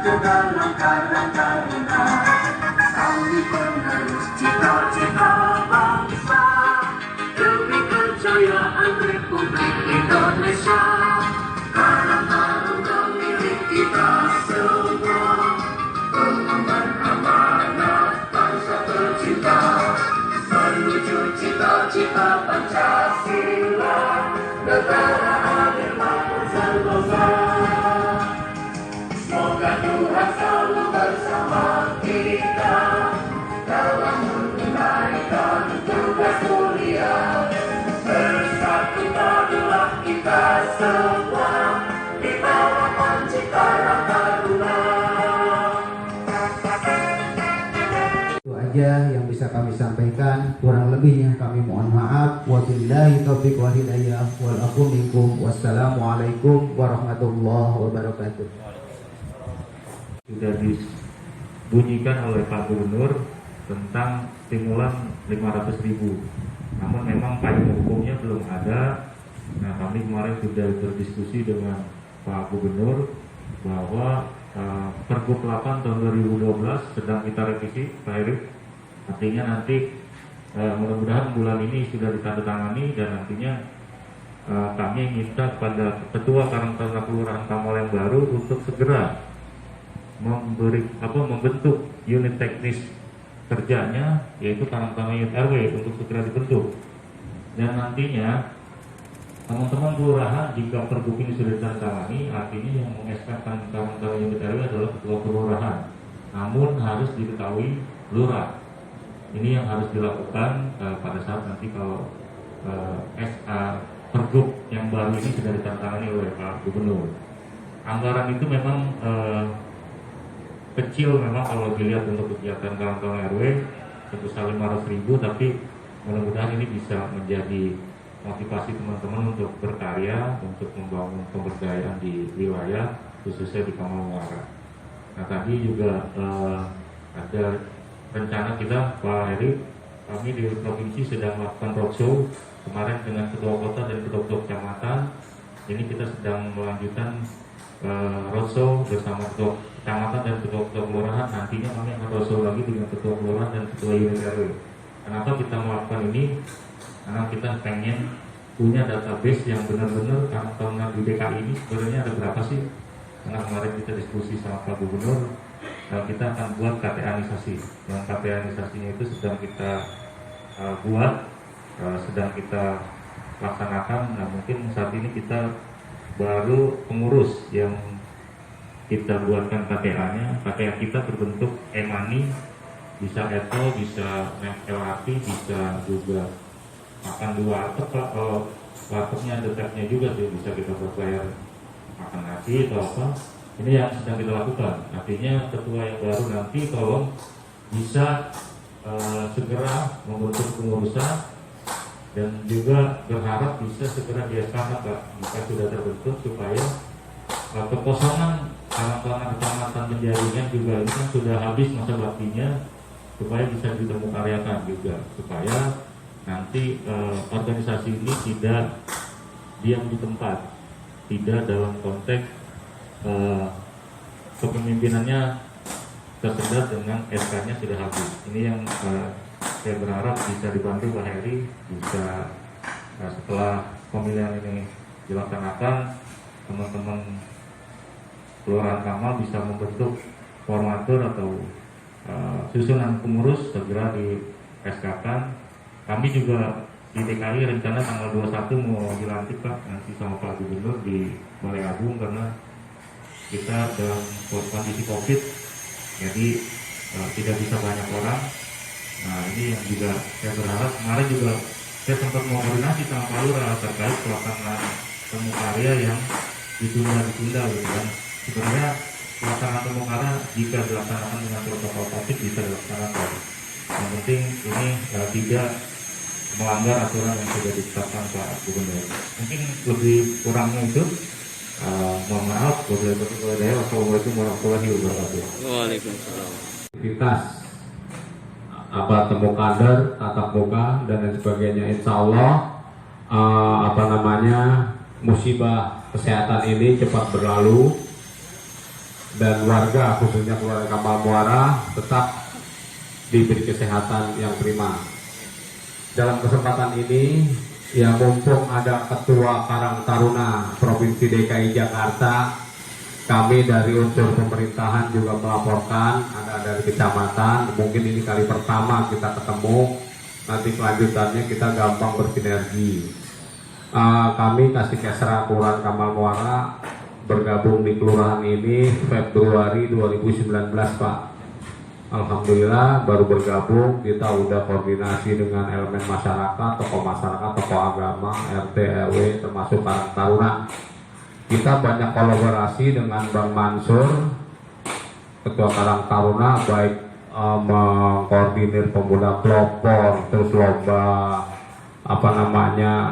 bersatu dalam karang taruna, kami penerus cita-cita bangsa demi kejayaan Republik Indonesia. Karang taruna milik kita semua, pengemban amanat bangsa tercinta menuju cita-cita Pancasila, negara adil makmur sentosa. Semoga Tuhan selalu bersama kita dalam menunaikan tugas mulia. Bersatu adalah kita semua di bawah panji Karang Taruna. Itu aja yang bisa kami sampaikan, kurang lebihnya kami mohon maaf. Wabillahi taufiq wal hidayah wal afu minkum. Wassalamualaikum warahmatullahi wabarakatuh. Sudah dibunyikan oleh Pak Gubernur tentang stimulan 500.000. Namun memang payung hukumnya belum ada. Nah, kami kemarin sudah berdiskusi dengan Pak Gubernur bahwa Pergub 8 tahun 2012 sedang kita revisi, Pak Heri. Artinya nanti mudah-mudahan bulan ini sudah ditandatangani dan nantinya kami minta kepada Ketua Karang Taruna Kelurahan Kamal yang baru untuk segera membentuk unit teknis kerjanya, yaitu Karang Taruna Unit RW untuk segera dibentuk. Dan nantinya teman-teman kelurahan, jika pergub ini sudah ditandatangani, artinya yang mengeskakan Karang Taruna Unit RW adalah ketua kelurahan, namun harus diketahui lurah. Ini yang harus dilakukan pada saat nanti kalau SK pergub yang baru ini sudah ditandatangani oleh Pak Gubernur. Anggaran itu memang kecil memang kalau dilihat untuk kegiatan Karang Taruna RW sebesar 500.000, tapi mudah-mudahan ini bisa menjadi motivasi teman-teman untuk berkarya, untuk membangun pemberdayaan di wilayah khususnya di Kamal Muara. Nah, tadi juga ada rencana kita, Pak Heri, kami di provinsi sedang melakukan roadshow kemarin dengan ketua kota dan ketua kecamatan. Ini kita sedang melanjutkan roadshow bersama ketua kecamatan dan ketua kelurahan. Nantinya kami akan roadshow lagi dengan ketua kelurahan dan ketua unit RW. Kenapa kita melakukan ini? Karena kita pengen punya database yang benar-benar Karang Taruna di DKI ini sebenarnya ada berapa sih? Karena kemarin kita diskusi sama Pak Gubernur, kita akan buat KTA-nisasi. Yang KTA-nisasinya itu sedang kita buat, sedang kita laksanakan. Nah, mungkin saat ini kita baru pengurus yang kita buatkan KTA-nya. KTA kita berbentuk e-money, bisa Eto, bisa LRT, bisa juga makan dua atap. Kalau wartegnya ada tabnya juga sih, bisa kita buat bayar makan nasi atau apa. Ini yang sedang kita lakukan. Artinya ketua yang baru nanti tolong bisa segera membentuk pengurusan dan juga berharap bisa segera diasakan Pak jika sudah terbentuk, supaya kekosongan Karang Taruna kecamatan penjaringan juga ini kan sudah habis masa baktinya, supaya bisa ditemukaryakan juga, supaya nanti organisasi ini tidak diam di tempat, tidak dalam konteks kepemimpinannya tersendat dengan SK-nya sudah habis. Ini yang saya berharap bisa dibantu Pak Heri, bisa setelah pemilihan ini dilaksanakan, teman-teman Kelurahan Kamal bisa membentuk formatur atau susunan pengurus segera di SK-kan. Kami juga di DKI rencana tanggal 21 mau dilantik Pak, nanti sama Pak Gubernur di Balai Agung, karena kita dalam kondisi COVID, jadi tidak bisa banyak orang. Nah, ini yang juga saya berharap. Kemarin juga saya sempat koordinasi sama Pak Lurah terkait pelaksanaan temu karya yang ditunda gitu kan. Sebenarnya pelaksanaan temu karya jika dilaksanakan dengan protokol COVID bisa dilaksanakan. Yang penting ini tidak melanggar aturan yang sudah ditetapkan Pak Gubernur. Mungkin lebih kurangnya itu. Mohon maaf, wassalamualaikum warahmatullahi wabarakatuh. Waalaikumsalam. Aktivitas temu kader, tatap muka dan lain sebagainya, insya Allah musibah kesehatan ini cepat berlalu dan warga khususnya keluarga Kamal Muara tetap diberi kesehatan yang prima. Dalam kesempatan ini, ya mumpung ada Ketua Karang Taruna Provinsi DKI Jakarta, kami dari unsur pemerintahan juga melaporkan, ada dari kecamatan, mungkin ini kali pertama kita ketemu, nanti kelanjutannya kita gampang bersinergi. Kami kasih Kesra Kelurahan Kamal Muara bergabung di kelurahan ini Februari 2019, Pak. Alhamdulillah baru bergabung, kita udah koordinasi dengan elemen masyarakat, tokoh agama, RT, RW, termasuk Karang Taruna. Kita banyak kolaborasi dengan Bang Mansur, Ketua Karang Taruna, baik mengkoordinir pemuda pelopor, terus lomba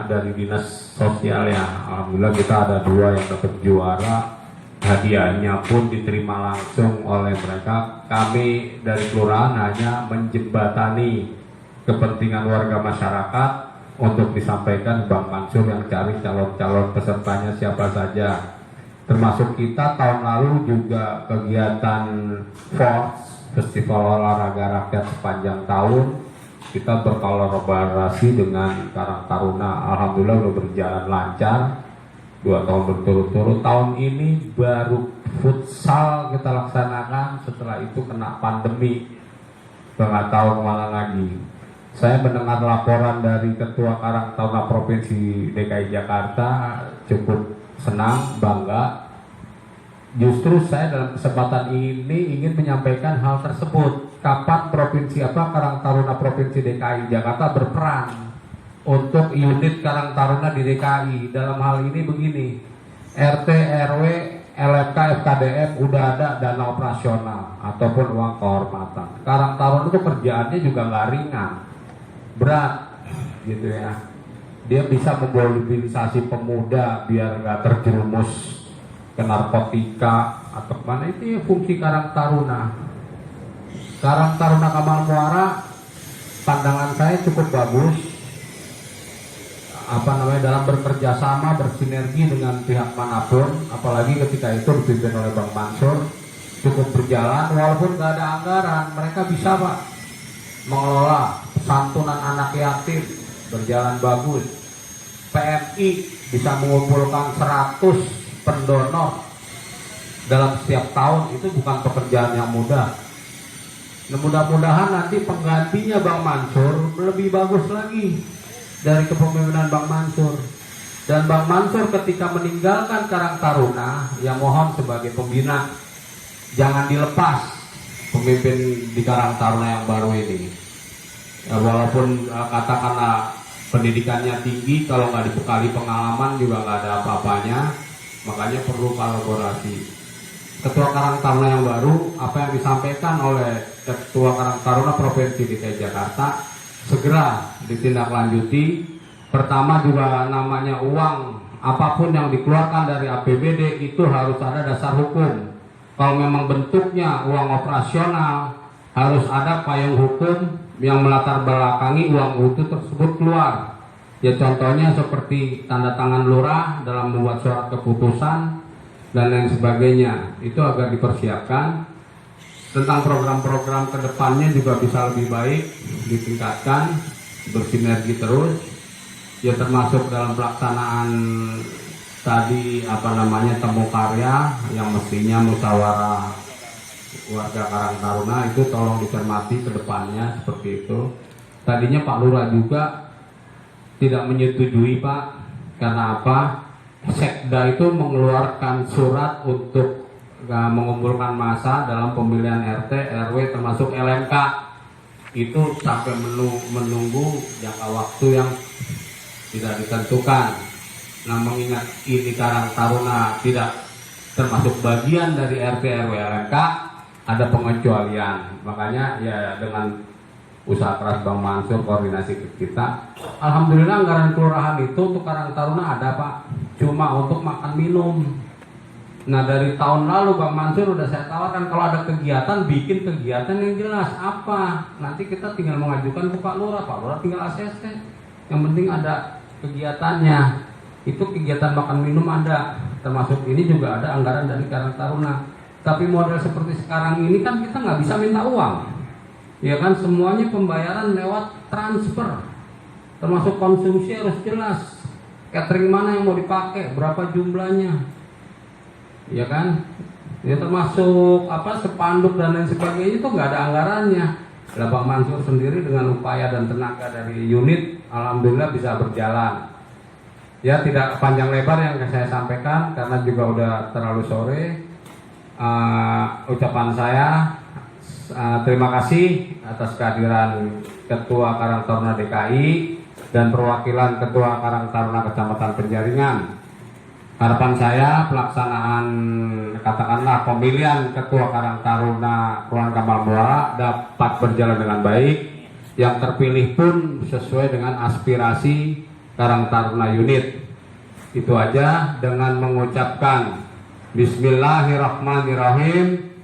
dari dinas sosial ya. Alhamdulillah kita ada 2 yang dapat juara, hadiahnya pun diterima langsung oleh mereka. Kami dari kelurahan hanya menjembatani kepentingan warga masyarakat untuk disampaikan Bang Mansur yang cari calon-calon pesertanya siapa saja. Termasuk kita tahun lalu juga kegiatan FORS, Festival Olahraga Rakyat sepanjang tahun. Kita berkolaborasi dengan Karang Taruna, alhamdulillah udah berjalan lancar 2 tahun berturut-turut. Tahun ini baru futsal kita laksanakan, setelah itu kena pandemi, nggak tahu kemana lagi. Saya mendengar laporan dari Ketua Karang Taruna Provinsi DKI Jakarta, cukup senang, bangga. Justru saya dalam kesempatan ini ingin menyampaikan hal tersebut. Kapan Karang Taruna Provinsi DKI Jakarta berperan untuk unit Karang Taruna di DKI. Dalam hal ini begini, RT, RW, LFK, FKDM udah ada dana operasional ataupun uang kehormatan. Karang Taruna itu kerjaannya juga nggak ringan, berat gitu ya. Dia bisa memobilisasi pemuda biar nggak terjerumus ke narkotika atau mana, itu ya fungsi Karang Taruna. Karang Taruna Kamal Muara, pandangan saya cukup bagus. Dalam bekerja sama, bersinergi dengan pihak manapun, apalagi ketika itu dipimpin oleh Bang Mansur, cukup berjalan walaupun nggak ada anggaran. Mereka bisa, Pak, mengelola santunan anak yatim, berjalan bagus. PMI bisa mengumpulkan 100 pendonor dalam setiap tahun, itu bukan pekerjaan yang mudah. Nah, mudah-mudahan nanti penggantinya Bang Mansur lebih bagus lagi dari kepemimpinan Bang Mansur. Dan Bang Mansur ketika meninggalkan Karang Taruna, ya mohon sebagai pembina jangan dilepas pemimpin di Karang Taruna yang baru ini. Ya, walaupun katakanlah pendidikannya tinggi, kalau nggak dibekali pengalaman juga nggak ada apa-apanya. Makanya perlu kolaborasi. Ketua Karang Taruna yang baru, apa yang disampaikan oleh Ketua Karang Taruna Provinsi DKI Jakarta segera ditindaklanjuti. Pertama juga namanya uang, apapun yang dikeluarkan dari APBD itu harus ada dasar hukum. Kalau memang bentuknya uang operasional, harus ada payung hukum yang melatar belakangi uang itu tersebut keluar. Ya contohnya seperti tanda tangan lurah dalam membuat surat keputusan dan lain sebagainya, itu agar dipersiapkan. Tentang program-program kedepannya juga bisa lebih baik ditingkatkan, bersinergi terus, ya termasuk dalam pelaksanaan tadi temu karya yang mestinya musyawarah warga Karang Taruna, itu tolong dicermati kedepannya seperti itu. Tadinya Pak Lurah juga tidak menyetujui, Pak, karena apa? Sekda itu mengeluarkan surat untuk mengumpulkan massa dalam pemilihan RT, RW termasuk LMK. Itu sampai menunggu jangka waktu yang tidak ditentukan. Nah, mengingat ini Karang Taruna tidak termasuk bagian dari RT, RW, LMK, ada pengecualian. Makanya ya dengan usaha keras Bang Mansur, koordinasi kita, alhamdulillah anggaran kelurahan itu untuk Karang Taruna ada, Pak, cuma untuk makan minum. Nah, dari tahun lalu Bang Mansur udah saya tawarkan kalau ada kegiatan, bikin kegiatan yang jelas apa. Nanti kita tinggal mengajukan ke Pak Lurah tinggal ACC. Yang penting ada kegiatannya. Itu kegiatan makan minum ada, termasuk ini juga ada anggaran dari Karang Taruna. Tapi model seperti sekarang ini kan kita nggak bisa minta uang, ya kan, semuanya pembayaran lewat transfer, termasuk konsumsi harus jelas, catering mana yang mau dipakai, berapa jumlahnya, ya kan, ya termasuk spanduk dan lain sebagainya itu nggak ada anggarannya. Lah Bang Mansur sendiri dengan upaya dan tenaga dari unit, alhamdulillah bisa berjalan. Ya, tidak panjang lebar yang saya sampaikan karena juga udah terlalu sore. Ucapan saya terima kasih atas kehadiran Ketua Karang Taruna DKI dan perwakilan Ketua Karang Taruna Kecamatan Penjaringan. Harapan saya pelaksanaan katakanlah pemilihan Ketua Karang Taruna Kelurahan Kamal Muara dapat berjalan dengan baik. Yang terpilih pun sesuai dengan aspirasi Karang Taruna unit. Itu aja, dengan mengucapkan Bismillahirrahmanirrahim.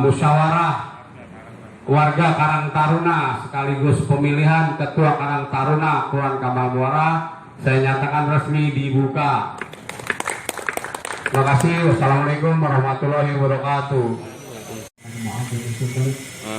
Musyawarah warga Karang Taruna sekaligus pemilihan Ketua Karang Taruna Kelurahan Kamal Muara saya nyatakan resmi dibuka. Terima kasih. Wassalamualaikum warahmatullahi wabarakatuh.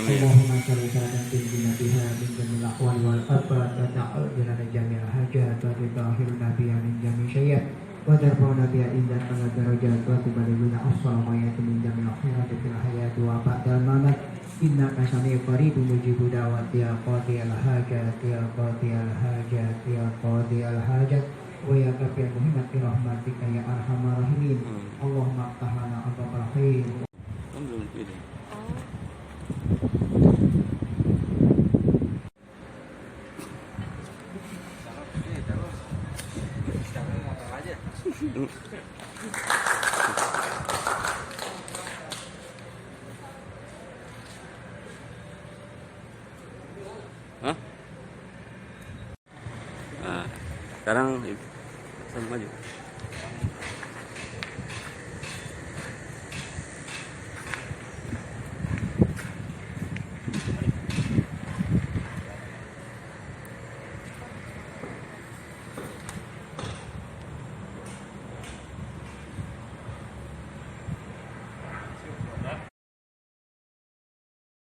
Allahumma shalli ala sayyidina min jamil aqwal wal afat wa ta'ala jamil hajat wa tutahhiruna biha min jamil syayat wa tarfa'una biha inda ala darajat wa tuballighuna aqsal ghayati min jamil khairati fil hayati wa ba'dal mamat innaka sami'un qaribun mujibud da'wati ya qadiyal hajat ya qadiyal hajat ya qadiyal hajat wa ya kafiyal muhimmat bi rahmatika ya arhamar rahimin. Allahumma aftah lana abwaabal khair. Hah? Nah, sekarang sama maju.